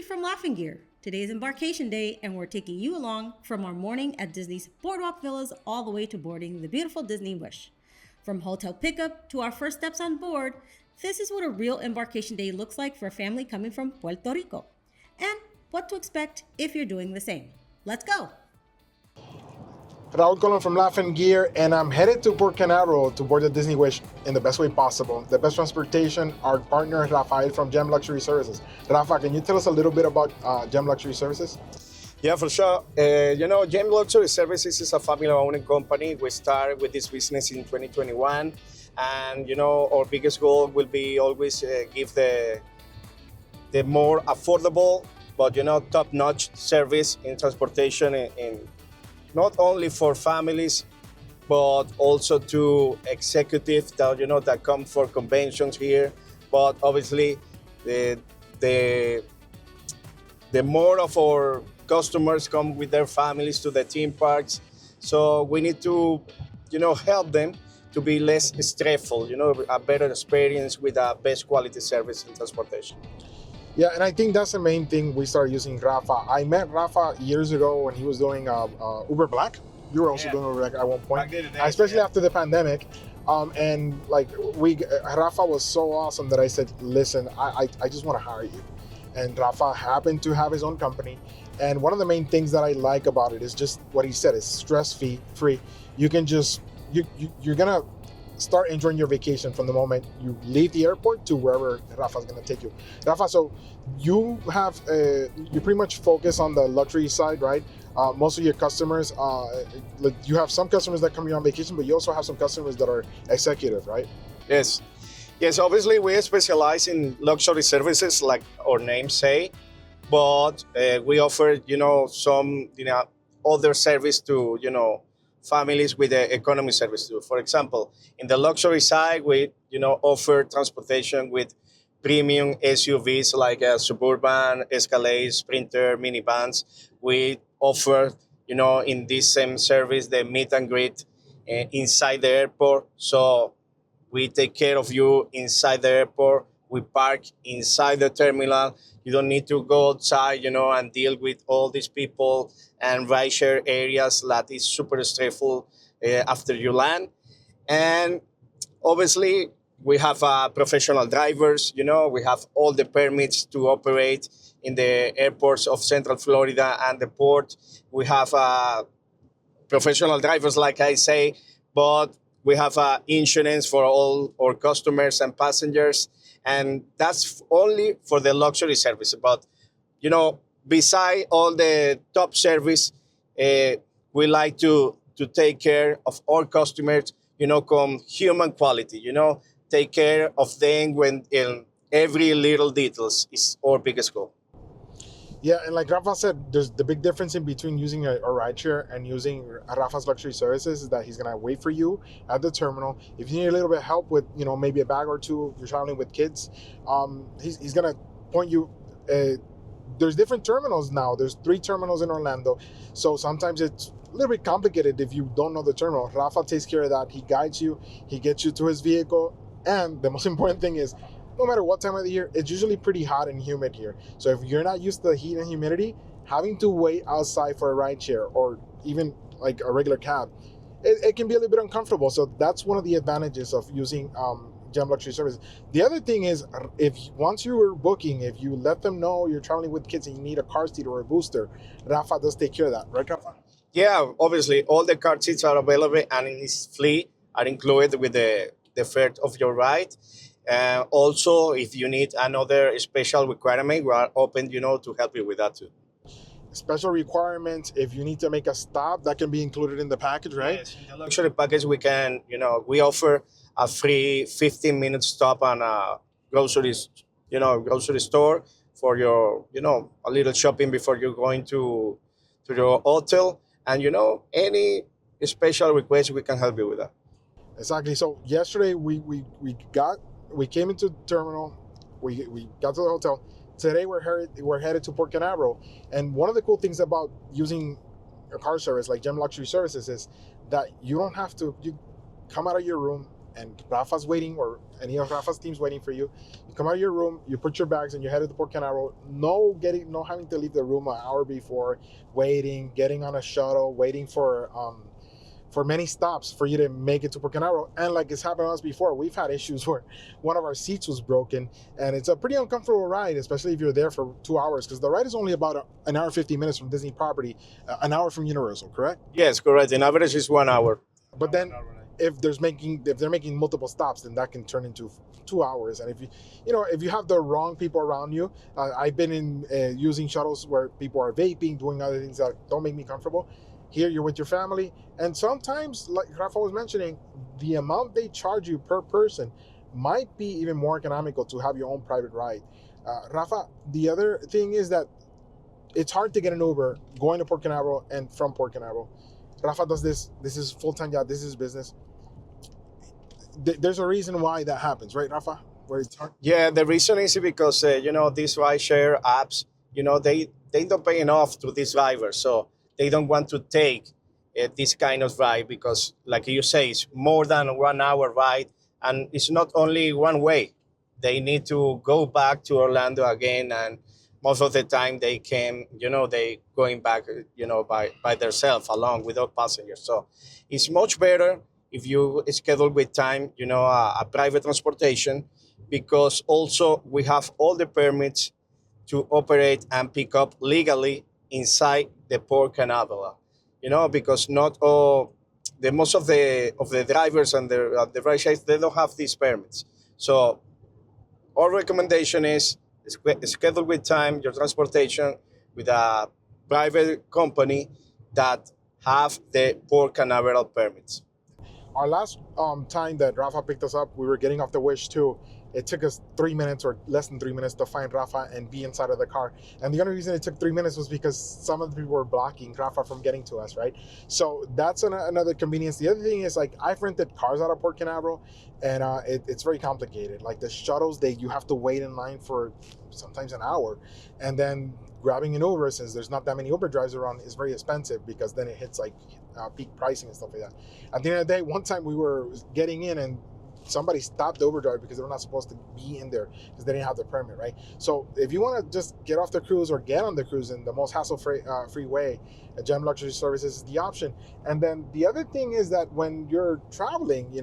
from Laughing Gear. Today is Embarkation Day, and we're taking you along from our morning at Disney's Boardwalk Villas all the way to boarding the beautiful Disney Wish. From hotel pickup to our first steps on board, this is what a real Embarkation Day looks like for a family coming from Puerto Rico. And what to expect if you're doing the same. Let's go! Raúl calling from Laughing Gear, and I'm headed to Port Canaveral to board the Disney Wish in the best way possible. The best transportation, our partner Rafael from Gem Luxury Services. Rafa, can you tell us a little bit about Gem Luxury Services? Yeah, for sure. Gem Luxury Services is a family-owned company. We started with this business in 2021, and our biggest goal will be always give the more affordable, but top-notch service in transportation in not only for families, but also to executives that come for conventions here. But obviously, the more of our customers come with their families to the theme parks, so we need to, help them to be less stressful. A better experience with a best quality service in transportation. Yeah, and I think that's the main thing we started using Rafa. I met Rafa years ago when he was doing Uber Black. You were also doing Uber Black at one point, especially after the pandemic. And Rafa was so awesome that I said, listen, I just want to hire you. And Rafa happened to have his own company. And one of the main things that I like about it is just what he said, is stress-free. You can just, you're going to start enjoying your vacation from the moment you leave the airport to wherever Rafa's going to take you. Rafa, so you pretty much focus on the luxury side, right? Most of your customers, you have some customers that come here on vacation, but you also have some customers that are executive, right? Yes, obviously we specialize in luxury services like our name say, but we offer, some, other service to, families with the economy service too. For example, in the luxury side, we offer transportation with premium SUVs like Suburban, Escalade, Sprinter, minivans. We offer, in this same service, the meet and greet inside the airport. So we take care of you inside the airport. We park inside the terminal. You don't need to go outside, and deal with all these people and rideshare areas that is super stressful after you land. And obviously, we have professional drivers. We have all the permits to operate in the airports of Central Florida and the port. We have professional drivers, like I say, but we have insurance for all our customers and passengers. And that's only for the luxury service. But, beside all the top service, we like to take care of our customers, come human quality, take care of them when in every little details is our biggest goal. Yeah, and like Rafa said, there's the big difference in between using a rideshare and using Rafa's luxury services is that he's gonna wait for you at the terminal. If you need a little bit of help with, maybe a bag or two, if you're traveling with kids, he's gonna point you. There's different terminals now. There's 3 terminals in Orlando, so sometimes it's a little bit complicated if you don't know the terminal. Rafa takes care of that. He guides you. He gets you to his vehicle, and the most important thing is, no matter what time of the year, it's usually pretty hot and humid here. So if you're not used to the heat and humidity, having to wait outside for a ride share or even like a regular cab, it can be a little bit uncomfortable. So that's one of the advantages of using Gem Luxury Services. The other thing is, once you are booking, if you let them know you're traveling with kids and you need a car seat or a booster, Rafa does take care of that, right, Rafa? Yeah, obviously, all the car seats are available and in this fleet are included with the fare of your ride. Also, if you need another special requirement, we are open, to help you with that too. Special requirements, if you need to make a stop, that can be included in the package, right? Yes, in the luxury package, we can, we offer a free 15-minute stop on a grocery store for your, a little shopping before you're going to your hotel. And, any special request, we can help you with that. Exactly. So yesterday we came into the terminal, we got to the hotel. Today we're headed to Port Canaveral, and one of the cool things about using a car service like Gem Luxury Services is that you don't have to. You come out of your room, and Rafa's waiting, or any of Rafa's team's waiting for you, you come out of your room, you put your bags, and you head to the Port Canaveral. No having to leave the room an hour before, waiting, getting on a shuttle, waiting for many stops for you to make it to Port Canaveral. And like it's happened to us before, we've had issues where one of our seats was broken, and it's a pretty uncomfortable ride, especially if you're there for 2 hours, because the ride is only about an hour 50 minutes from Disney property, an hour from Universal, correct? Yes, correct. In average is 1 hour. But then if they're making multiple stops, then that can turn into 2 hours. And if you have the wrong people around you, I've been in using shuttles where people are vaping, doing other things that don't make me comfortable. Here you're with your family, and sometimes, like Rafa was mentioning, the amount they charge you per person might be even more economical to have your own private ride. Rafa, the other thing is that it's hard to get an Uber going to Port Canaveral and from Port Canaveral. Rafa does this. This is full-time job. This is business. There's a reason why that happens, right, Rafa? Where it's hard. Yeah, the reason is because these rideshare apps, they don't pay enough to these drivers, so they don't want to take this kind of ride because, like you say, it's more than 1 hour ride, and it's not only one way. They need to go back to Orlando again, and most of the time they going back, by themselves along without passengers. So it's much better if you schedule with time, a private transportation, because also we have all the permits to operate and pick up legally inside the Port Canaveral, because not all most of the drivers and the rideshares, they don't have these permits. So our recommendation is schedule with time your transportation with a private company that have the Port Canaveral permits. Our last time that Rafa picked us up, we were getting off the Wish too. It took us 3 minutes or less than 3 minutes to find Rafa and be inside of the car. And the only reason it took 3 minutes was because some of the people were blocking Rafa from getting to us, right? So that's another convenience. The other thing is, like, I've rented cars out of Port Canaveral, and it's very complicated. Like the shuttles, you have to wait in line for sometimes an hour. And then grabbing an Uber, since there's not that many Uber drives around, is very expensive because then it hits like peak pricing and stuff like that. At the end of the day, one time we were getting in and somebody stopped the Uber driver because they were not supposed to be in there because they didn't have the permit, right? So if you want to just get off the cruise or get on the cruise in the most hassle-free way, Gem Luxury Services is the option. And then the other thing is that when you're traveling, you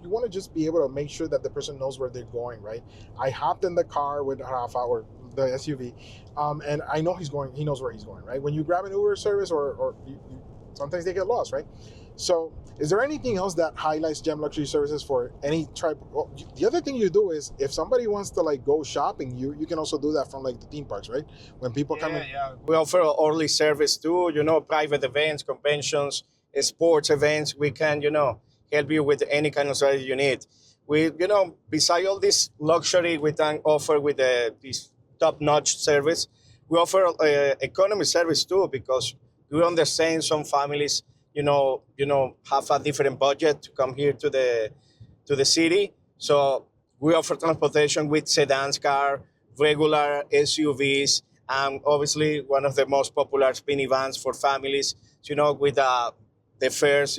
want to just be able to make sure that the person knows where they're going, right? I hopped in the car with Rafa, or the SUV, and I know he knows where he's going, right? When you grab an Uber service or sometimes they get lost, right? So is there anything else that highlights Gem Luxury Services for any tribe? Well, the other thing you do is, if somebody wants to like go shopping, you can also do that from like the theme parks, right? When people come in. Yeah. We offer early service too, private events, conventions, sports events. We can, help you with any kind of service you need. We, beside all this luxury we can offer with this top-notch service, we offer economy service too, because we understand some families have a different budget to come here to the city. So we offer transportation with sedans car, regular SUVs, and obviously one of the most popular minivans for families, with the fares,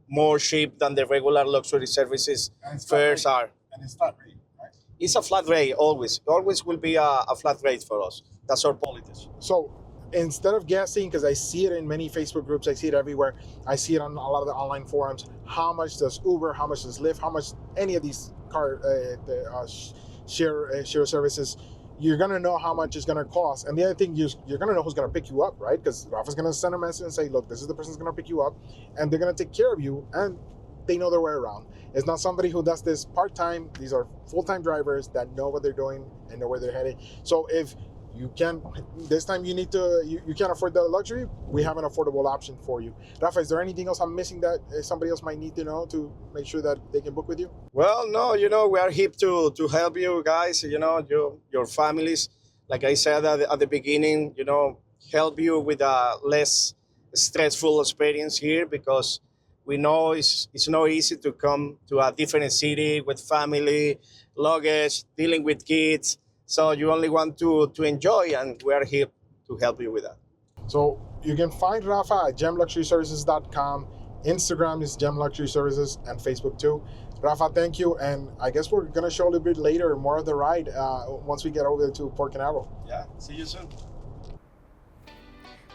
more cheap than the regular luxury services fares are. And it's flat rate, right? It's a flat rate, always. Always will be a flat rate for us. That's our policy. So instead of guessing, because I see it in many Facebook groups, I see it everywhere, I see it on a lot of the online forums, how much does Uber, how much does Lyft, how much any of these car share services, you're going to know how much it's going to cost. And the other thing, you're going to know who's going to pick you up, right? Because Rafa's going to send a message and say, look, this is the person who's going to pick you up, and they're going to take care of you, and they know their way around. It's not somebody who does this part-time. These are full-time drivers that know what they're doing and know where they're headed. So if you can't, this time you can't afford the luxury, we have an affordable option for you. Rafa, is there anything else I'm missing that somebody else might need to know to make sure that they can book with you? Well, no, we are here to help you guys, your families. Like I said at the beginning, help you with a less stressful experience here, because we know it's not easy to come to a different city with family, luggage, dealing with kids. So you only want to enjoy, and we are here to help you with that. So you can find Rafa at gemluxuryservices.com. Instagram is Gem Luxury Services and Facebook too. Rafa, thank you. And I guess we're going to show a little bit later more of the ride once we get over to Port Canaveral. Yeah, see you soon.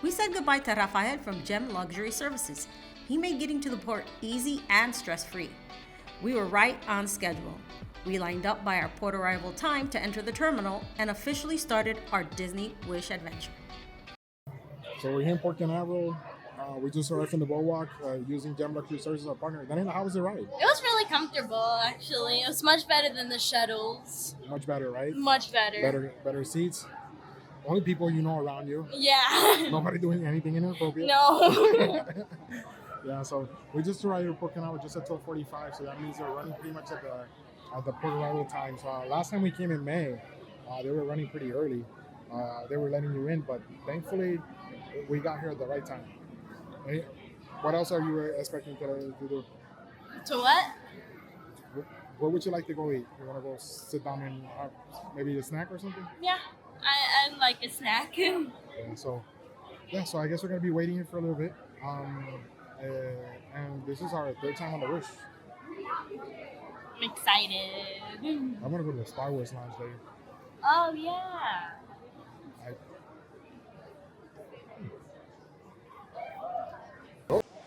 We said goodbye to Rafael from Gem Luxury Services. He made getting to the port easy and stress-free. We were right on schedule. We lined up by our port arrival time to enter the terminal and officially started our Disney Wish adventure. So we're here in Port Canaveral. We just arrived from the boardwalk using Gem Luxury Services, our partner. Daniela, how was the ride? It was really comfortable, actually. It was much better than the shuttles. Much better, right? Much better. Better seats. Only people you know around you. Yeah. Nobody doing anything inappropriate. No. Yeah, so we just arrived at Port Canaveral just at 12:45, so that means they're running pretty much at the port arrival time. So last time we came in May, they were running pretty early. They were letting you in, but thankfully we got here at the right time. Hey, what else are you expecting to do? To what? Where would you like to go eat? You want to go sit down and maybe a snack or something? Yeah, I'd like a snack. So I guess we're gonna be waiting here for a little bit. And this is our third time on the Wish. I'm excited. I'm gonna go to the Star Wars Lounge later. Oh, yeah.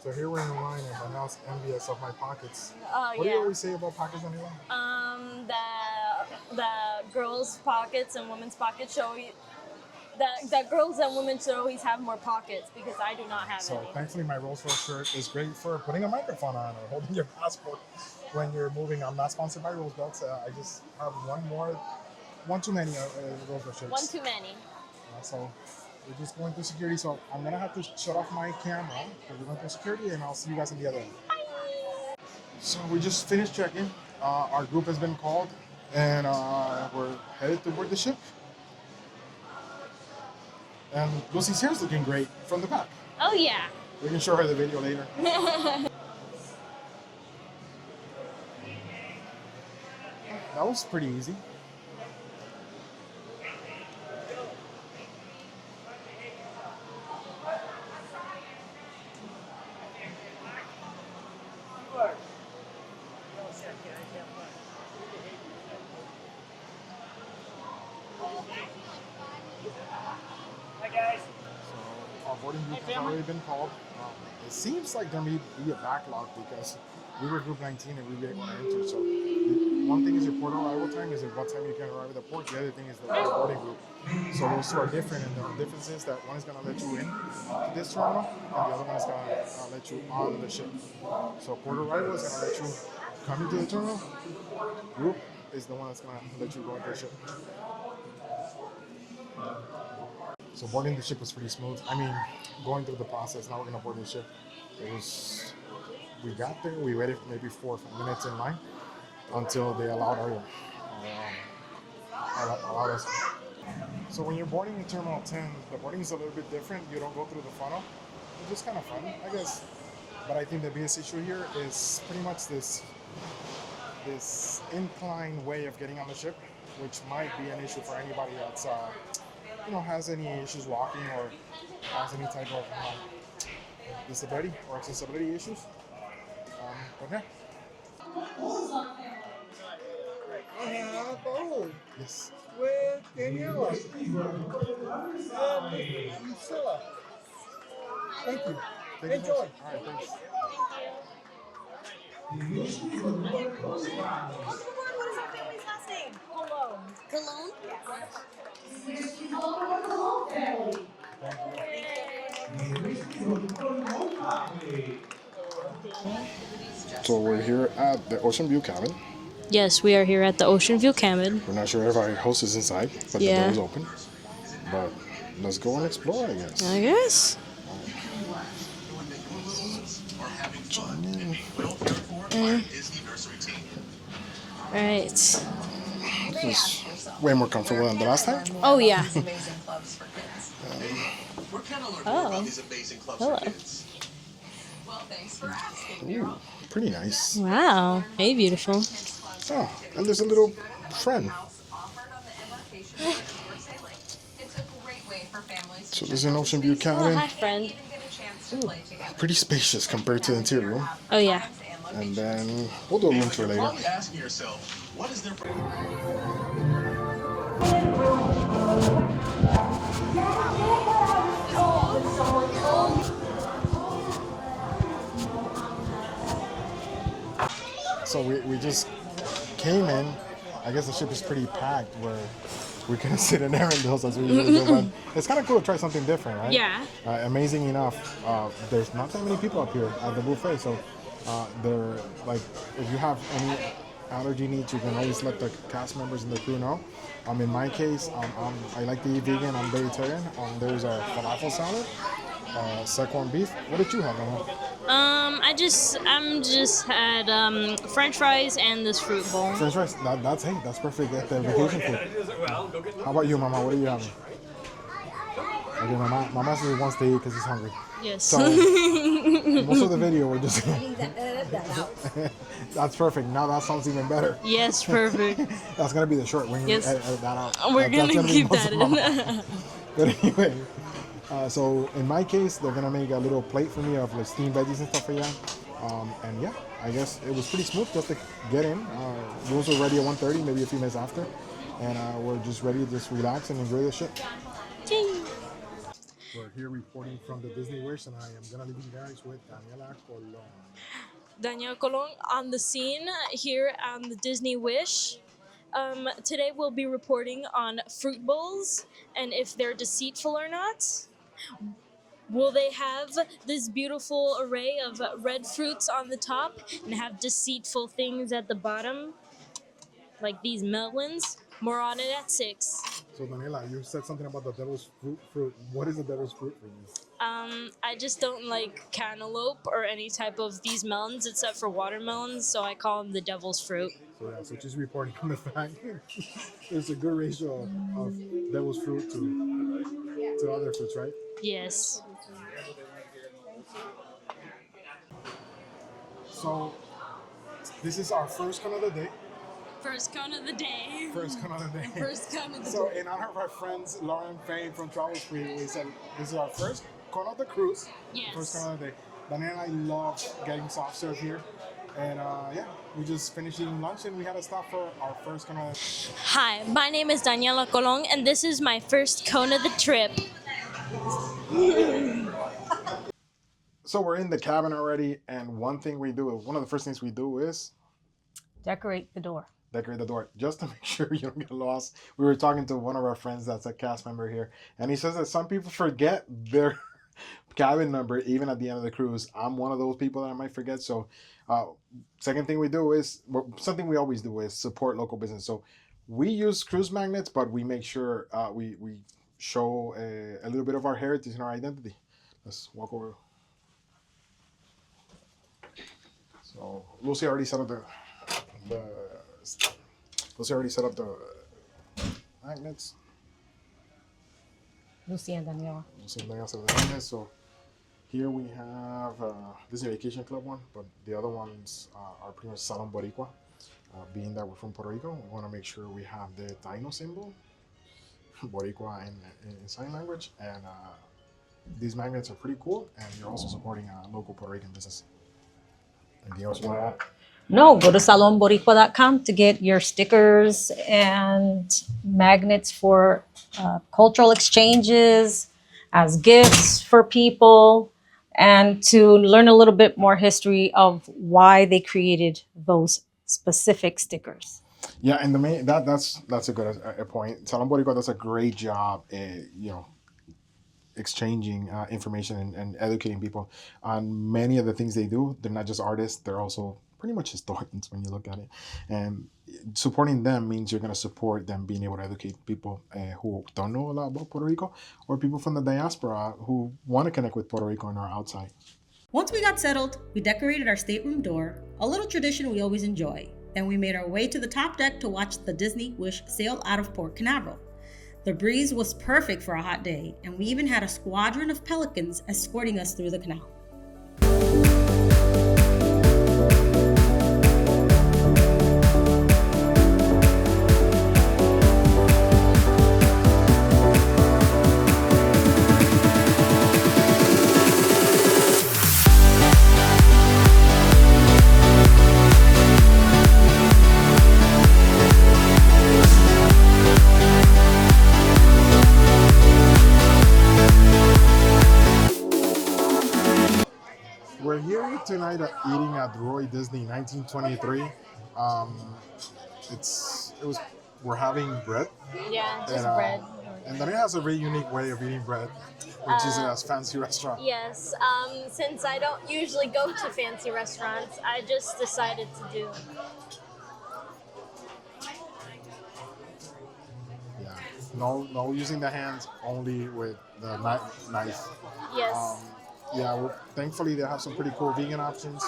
So here we're in the line, and Daniela's envious of my pockets. Oh, What do you always say about pockets, Daniela? The girls' pockets and women's pockets show you that girls and women should always have more pockets because I do not have So any. thankfully my Rolls-Royce shirt is great for putting a microphone on or holding your passport when you're moving. I'm not sponsored by Rolls Belts. I just have one too many Rolls-Royce shirts. One too many. So we're just going through security. So I'm gonna have to shut off my camera because we're going through security, and I'll see you guys on the other end. So we just finished checking. Our group has been called, and we're headed to board the ship. And Lucy's hair's looking great from the back. Oh, yeah. We can show her the video later. That was pretty easy. Our boarding group has already been called. It seems like there may be a backlog because we were group 19 and we didn't want to enter. So one thing is your port arrival time is what time you can arrive at the port. The other thing is the boarding group. So those two are different, and the difference is that one is going to let you in to this terminal, and the other one is going to let you on the ship. So port arrival is going to let you come into the terminal. Group is the one that's going to let you go into the ship. So boarding the ship was pretty smooth. I mean, going through the process, now we're gonna board the ship. We got there, we waited maybe 4 or 5 minutes in line until they allowed us. So when you're boarding in Terminal 10, the boarding is a little bit different. You don't go through the funnel, which is kind of fun, I guess. But I think the biggest issue here is pretty much this incline way of getting on the ship, which might be an issue for anybody that's has any issues walking or has any type of disability or accessibility issues. But yeah. I have a bowl Yes. with Daniela and Priscilla. Thank you. Enjoy. All right, thanks. Cologne? So we're here at the Oceanview cabin. Yes, we are here at the Oceanview cabin. We're not sure if our host is inside, but the door is open. But let's go and explore, I guess. I guess. Right. This is way more comfortable than the last time. Oh, yeah. Oh. Hello. Ooh, pretty nice. Wow. Hey, beautiful. Oh, and there's a little friend. So there's an Oceanview Oh, cabin. hi, friend. Pretty spacious compared to the interior room. Oh yeah. And then we'll do a room tour later. So we just came in. I guess the ship is pretty packed where we're gonna sit in Arendelle as we usually do. But it's kind of cool to try something different, right? Yeah. Amazing enough, there's not that many people up here at the buffet. So they're like, if you have any allergy needs, you can always let the cast members and the crew know. In my case, I like to eat vegan. I'm vegetarian. There's a falafel salad, Szechuan beef. What did you have, Emma? I'm just had French fries and this fruit bowl. French fries. That's perfect. At the vacation food. How about you, Mama? What are you having? Okay, Mama says he wants to eat because he's hungry. Yes. So most of the video we're just. That's perfect. Now that sounds even better. Yes, perfect. That's gonna be the short when you Yes. edit that out. We're That's gonna be keep most that of in. Mama. But anyway, so in my case, they're gonna make a little plate for me of like steamed veggies and stuff like that. And yeah, I guess it was pretty smooth just to get in. Rooms were ready at 1:30, maybe a few minutes after, and we're just ready to just relax and enjoy the ship. Ching. We're here reporting from the Disney Wish, and I am gonna leave you guys with Daniela Colon. Daniela Colon on the scene here on the Disney Wish. Today we'll be reporting on fruit bowls and if they're deceitful or not. Will they have this beautiful array of red fruits on the top and have deceitful things at the bottom, like these melons? More on it at 6. So Daniela, you said something about the devil's fruit. What is the devil's fruit for you? I just don't like cantaloupe or any type of these melons except for watermelons, so I call them the devil's fruit. So yeah, so just reporting on the fact there's a good ratio of devil's fruit to other fruits, right? Yes. So this is our first con of the day. First cone of the day. First con of the day. First cone of the So day. in honor of our friends Laura and Fane from Travel Spree, we said this is our first con of the cruise. Yes. First con of the day. Daniela and I love getting soft serve here. And yeah, we just finished eating lunch and we had to stop for our first con of the day. Hi, my name is Daniela Colon, and this is my first cone of the trip. So we're in the cabin already, and one of the first things we do is Decorate the door. decorate the door just to make sure you don't get lost. We were talking to one of our friends that's a cast member here, and he says that some people forget their cabin number even at the end of the cruise. I'm one of those people that I might forget. So second thing we do is, something we always do is support local business. So we use cruise magnets, but we make sure we show a little bit of our heritage and our identity. Let's walk over. So Lucy already set up the magnets. Lucy and Daniela. So here we have this is the Vacation Club one, but the other ones are pretty much Salon Boricua. Being that we're from Puerto Rico, we want to make sure we have the Taino symbol, Boricua in sign language, and these magnets are pretty cool, and you're also supporting a local Puerto Rican business. Anything else you want to add? No, go to salonboricua.com to get your stickers and magnets for cultural exchanges, as gifts for people, and to learn a little bit more history of why they created those specific stickers. Yeah, and that's a good point. Salon Boricua does a great job, exchanging information and educating people on many of the things they do. They're not just artists; they're also pretty much historians when you look at it. And supporting them means you're going to support them being able to educate people who don't know a lot about Puerto Rico, or people from the diaspora who want to connect with Puerto Rico and are outside. Once we got settled, we decorated our stateroom door, a little tradition we always enjoy. Then we made our way to the top deck to watch the Disney Wish sail out of Port Canaveral. The breeze was perfect for a hot day, and we even had a squadron of pelicans escorting us through the canal. tonight eating at Roy Disney 1923. We're having bread. Yeah, just and, bread. And then it has a very unique way of eating bread, which is a fancy restaurant. Yes. Since I don't usually go to fancy restaurants, I just decided to do. Yeah. No using the hands, only with the knife. Yes. Thankfully they have some pretty cool vegan options.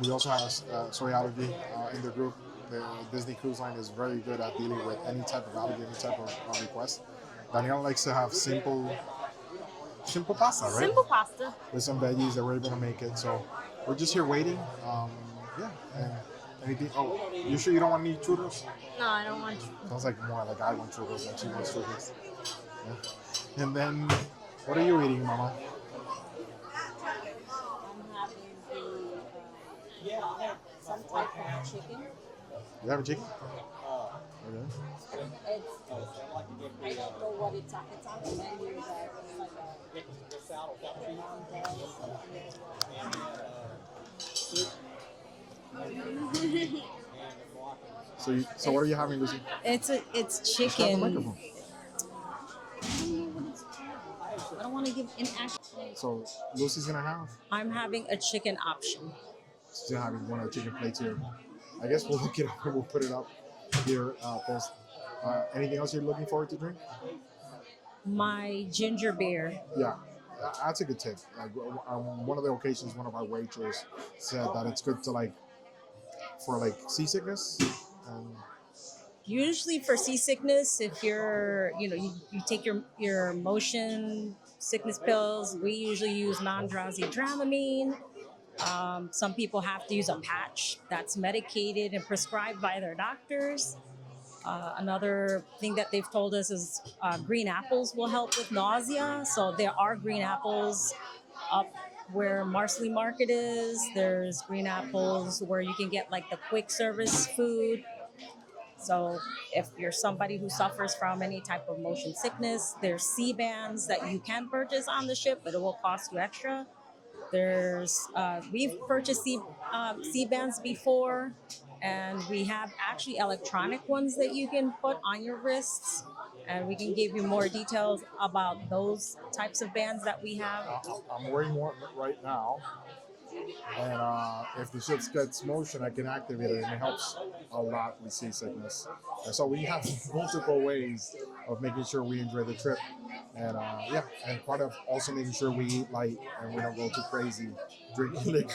We also have a soy allergy in the group. The Disney Cruise Line is very good at dealing with any type of allergy, any type of request. Daniela likes to have simple pasta, right? Simple pasta. With some veggies that we're able to make it. So we're just here waiting. And anything. Oh, you sure you don't want any churros? No, I don't want to. Sounds like more like I want churros than she wants churros. Yeah. And then, what are you eating, Mama? Some type of chicken. You have a chicken? Okay. I don't know what it's on. It's on the menu that it's like So what are you having, Lucy? it's Just grab the chicken. microphone. I don't want to give inaction. So Lucy's gonna have. I'm having a chicken option. She's having one of the chicken plates here. I guess we'll look it up and we'll put it up here. Post. Anything else you're looking forward to drink? My ginger beer. Yeah, that's a good tip. Like on one of the occasions, one of our waiters said that it's good to for seasickness. And Usually for seasickness, if you're, you take your motion sickness pills. We usually use non-drowsy Dramamine. Some people have to use a patch that's medicated and prescribed by their doctors. Another thing that they've told us is green apples will help with nausea. So there are green apples up where Marceline Market is. There's green apples where you can get the quick service food. So if you're somebody who suffers from any type of motion sickness, there's C-bands that you can purchase on the ship, but it will cost you extra. There's we've purchased C-bands before, and we have actually electronic ones that you can put on your wrists, and we can give you more details about those types of bands that we have. I'm wearing one right now, and if the ship gets motion, I can activate it, and it helps a lot with seasickness. And so we have multiple ways of making sure we enjoy the trip, and and part of also making sure we eat light and we don't go too crazy drinking liquor.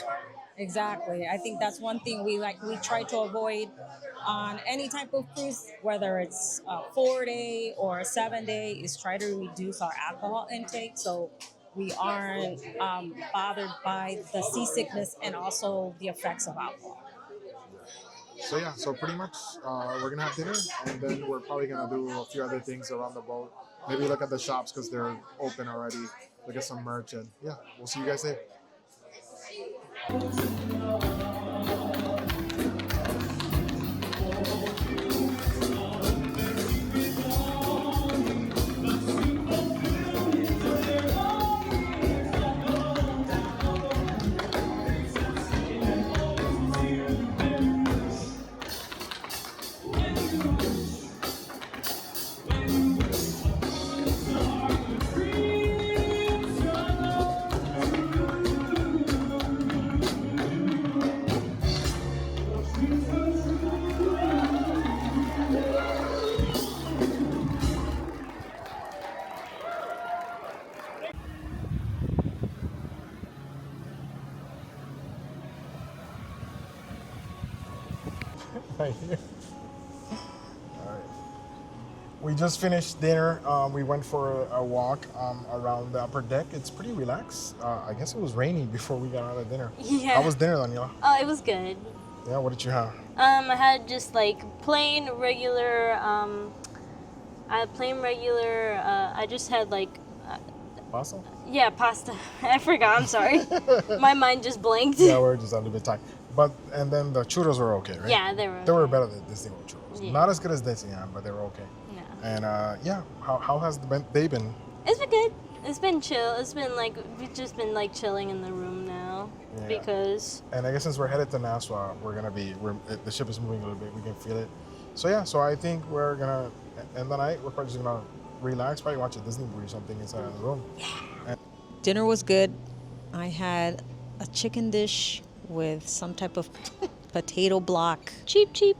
Exactly. I think that's one thing we try to avoid on any type of cruise, whether it's a 4-day or a 7-day, is try to reduce our alcohol intake so we aren't bothered by the seasickness and also the effects of alcohol. So pretty much we're gonna have dinner, and then we're probably gonna do a few other things around the boat. Maybe look at the shops because they're open already. Look at some merch, and we'll see you guys there. Right here. All right. We just finished dinner. We went for a walk around the upper deck. It's pretty relaxed. I guess it was raining before we got out of dinner. Yeah. How was dinner, Daniela? Oh, it was good. Yeah, what did you have? I had just plain regular. I just had Pasta? yeah, pasta. I forgot. I'm sorry. My mind just blanked. Yeah, we're just a little bit tired. And then the churros were okay, right? Yeah, they were. They were better than Disney World churros. Yeah. Not as good as Disney, but they were okay. Yeah. And how has the day been? It's been good. It's been chill. It's been we've just been chilling in the room now. know, Yeah. because And I guess since we're headed to Nassau, the ship is moving a little bit. We can feel it. So yeah, so I think we're gonna end the night. We're probably just gonna relax, probably watch a Disney movie or something inside of the room. Dinner was good. I had a chicken dish with some type of potato block. cheap, cheap.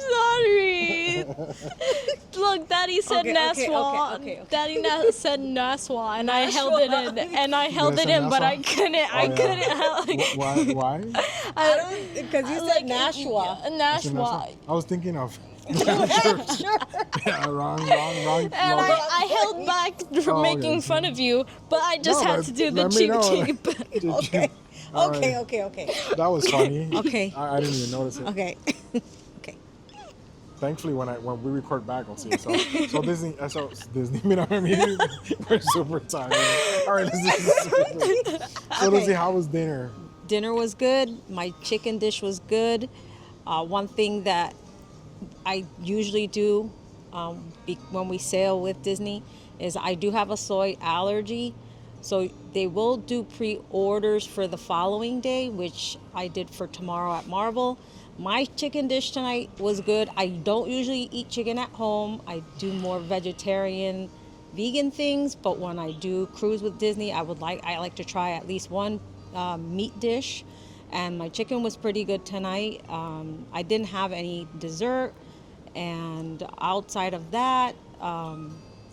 Sorry. Look, Daddy said Okay, Nassau. okay. Daddy said Nassau, and I held it in, and I held You it said in, but I Nassau? couldn't. I yeah. couldn't. Help. Why? Because you said Nashua. You said Nashua. I was thinking of. Yeah, wrong. And I held back from Oh, making yes. fun of you, but I just No, had but to do the let me know. cheap. Okay. All Okay, right. okay. That was funny. Okay. I didn't even notice it. Okay. Okay. Thankfully, when we record back, I'll see it. So Disney, we're super tired. All right, so Lizzie, how was dinner? Dinner was good. My chicken dish was good. One thing that I usually do when we sail with Disney is I do have a soy allergy. So they will do pre-orders for the following day, which I did for tomorrow at Marvel. My chicken dish tonight was good. I don't usually eat chicken at home. I do more vegetarian, vegan things. But when I do cruise with Disney, I like to try at least one meat dish. And my chicken was pretty good tonight. I didn't have any dessert. And outside of that,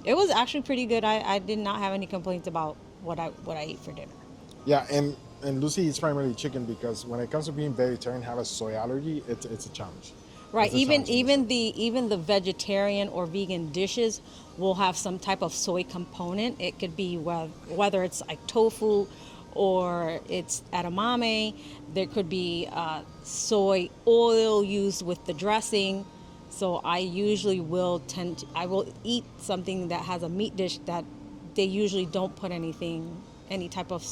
it was actually pretty good. I did not have any complaints about what I ate for dinner. Yeah, and Lucy eats primarily chicken because when it comes to being vegetarian, have a soy allergy, it's a challenge. Right. It's a challenge. Even the vegetarian or vegan dishes will have some type of soy component. It could be whether it's like tofu or it's edamame. There could be soy oil used with the dressing. So I usually will eat something that has a meat dish that they usually don't put any type of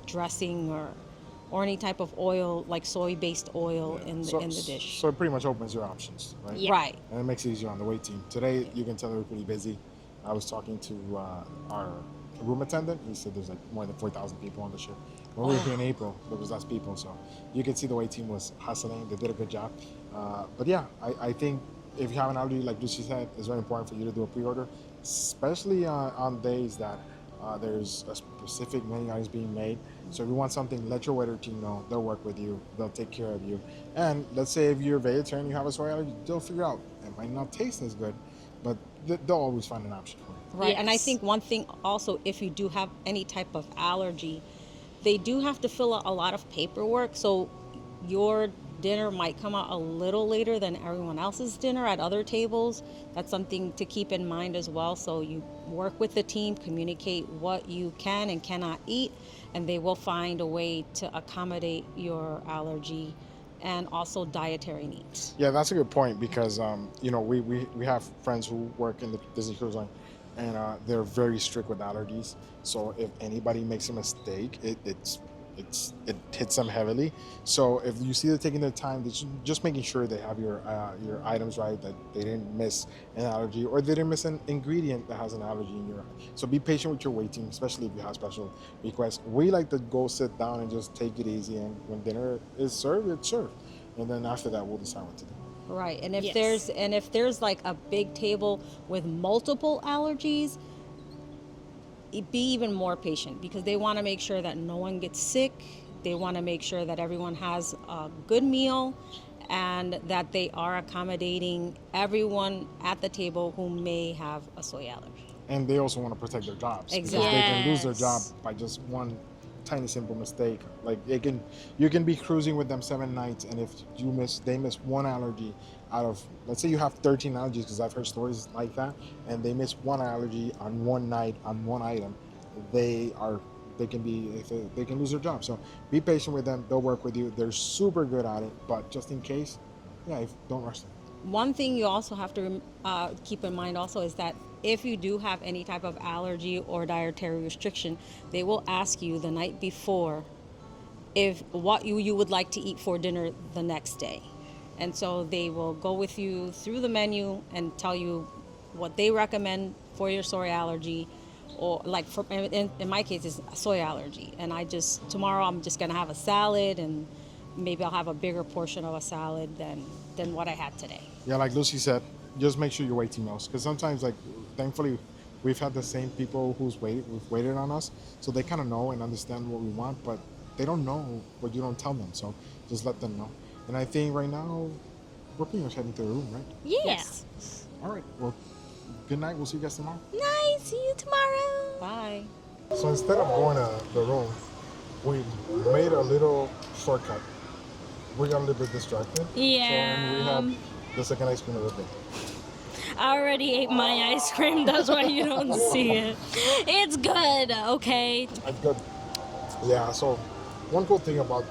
dressing or any type of oil like soy-based oil in the dish. So it pretty much opens your options, right? Yeah. Right. And it makes it easier on the wait team. Today, you can tell they were pretty busy. I was talking to our room attendant. He said there's like more than 4,000 people on the ship. When we were here in April, there was less people. So you could see the wait team was hustling. They did a good job. But yeah, I think if you have an allergy, like Lucy said, it's very important for you to do a pre-order, especially on days that there's a specific menu items being made. So if you want something, let your waiter team know. They'll work with you. They'll take care of you. And let's say if you're vegetarian, you have a soy allergy, they'll figure out. It might not taste as good, but they'll always find an option for you. Right. Yes. And I think one thing also, if you do have any type of allergy, they do have to fill out a lot of paperwork. So your dinner might come out a little later than everyone else's dinner at other tables. That's something to keep in mind as well. So you work with the team, communicate what you can and cannot eat, and they will find a way to accommodate your allergy and also dietary needs. Yeah, that's a good point because we have friends who work in the Disney Cruise Line, and they're very strict with allergies. So if anybody makes a mistake, it hits them heavily. So if you see they're taking their time, just making sure they have your items right, that they didn't miss an allergy or they didn't miss an ingredient that has an allergy in your. So be patient with your waiting, especially if you have special requests. We like to go sit down and just take it easy, and when dinner is served, it's served, and then after that we'll decide what to do. Right. And if Yes. there's like a big table with multiple allergies, be even more patient because they want to make sure that no one gets sick. They want to make sure that everyone has a good meal and that they are accommodating everyone at the table who may have a soy allergy. And they also want to protect their jobs Exactly. because they can lose their Yes. job by just one tiny simple mistake. Like you can be cruising with them 7 nights, and if they miss one allergy out of, let's say you have 13 allergies, because I've heard stories like that, and they miss one allergy on one night on one item, they can lose their job. So be patient with them. They'll work with you. They're super good at it, but just in case, don't rush them. One thing you also have to keep in mind also is that if you do have any type of allergy or dietary restriction, they will ask you the night before if what you would like to eat for dinner the next day. And so they will go with you through the menu and tell you what they recommend for your soy allergy, or like in my case, it's soy allergy. And tomorrow I'm just gonna have a salad, and maybe I'll have a bigger portion of a salad than what I had today. Yeah, like Lucy said, just make sure you wait emails, because sometimes, like, thankfully, we've had the same people who've waited on us, so they kind of know and understand what we want, but they don't know what you don't tell them. So just let them know. And I think right now we're pretty much heading to the room, right? Yeah. Yes. All right. Well, good night. We'll see you guys tomorrow. Nice. See you tomorrow. Bye. So instead of going to the room, we made a little shortcut. We got a little bit distracted. Yeah. So we had the second ice cream of the day. I already ate my ice cream. That's why you don't see it. It's good. Okay. That's good. Yeah, so one cool thing about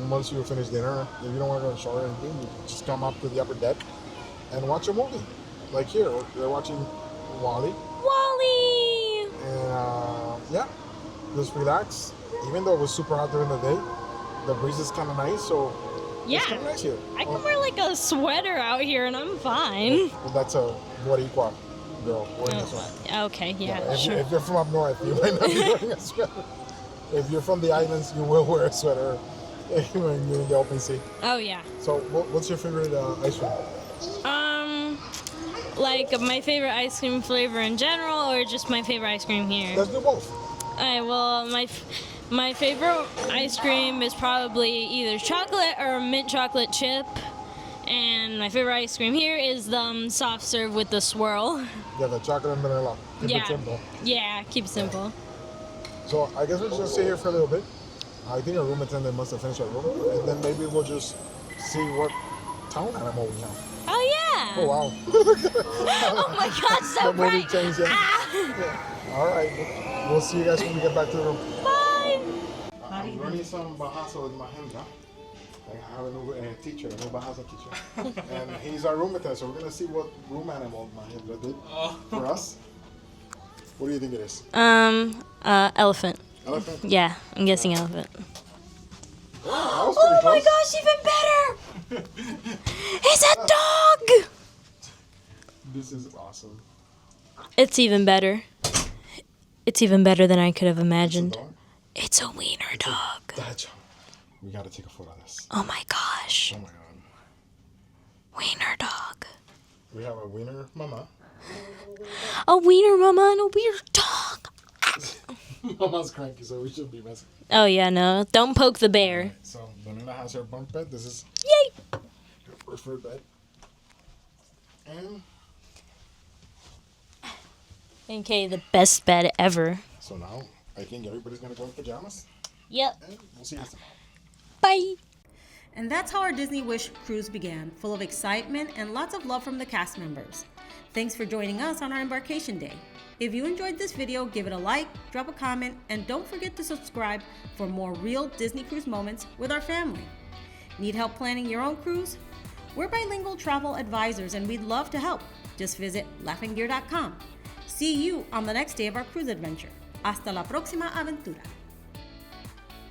once you finish dinner, if you don't want to go to the shower or anything, you just come up to the upper deck and watch a movie. Like here, we're watching Wally. Wally. And yeah, just relax. Even though it was super hot during the day, the breeze is kind of nice, so Yeah. it's kind of nice here. I can wear like a sweater out here and I'm fine. Well, that's a Boricua girl wearing a sweater. Okay, yeah, if, sure. if you're from up north, you might not be wearing a sweater. If you're from the islands, you will wear a sweater when you're in the open sea. Oh yeah. So, what's your favorite ice cream? Like my favorite ice cream flavor in general, or just my favorite ice cream here? Let's do both. Alright, well, my favorite ice cream is probably either chocolate or mint chocolate chip. And my favorite ice cream here is the soft serve with the swirl. Yeah, the chocolate and vanilla. Keep it simple. Yeah, keep it simple. So, I guess we'll just sit here for a little bit. I think our room attendant must have finished our room. And then maybe we'll just see what town animal we have. Oh yeah! Oh, wow. Oh my god, so The movie bright! changed, yeah. Ah! Yeah. All right. We'll see you guys when we get back to the room. Bye! I'm learning some Bahasa with Mahendra. I have a new teacher, a new Bahasa teacher. And he's our room attendant, so we're going to see what room animal Mahendra did for us. What do you think it is? Elephant. Elephant? Yeah, I'm guessing elephant. Oh, Oh my gosh, even better! It's a dog! This is awesome. It's even better. It's even better than I could have imagined. Dog? It's a wiener dog. That's we got to take a photo of this. Oh my gosh. Oh my god. Wiener dog. We have a wiener mama. A wiener mama and a wiener dog. Mama's cranky, so we shouldn't be messing. Oh yeah, no. Don't poke the bear. So, Daniela has her bunk bed. This is Yay! her preferred bed. And Okay, the best bed ever. so now I think everybody's going to go in pajamas. Yep. And we'll see you guys tomorrow. Bye. And that's how our Disney Wish cruise began, full of excitement and lots of love from the cast members. Thanks for joining us on our Embarkation Day. If you enjoyed this video, give it a like, drop a comment, and don't forget to subscribe for more real Disney cruise moments with our family. Need help planning your own cruise? We're bilingual travel advisors and we'd love to help. Just visit laughinggear.com. See you on the next day of our cruise adventure. Hasta la próxima aventura.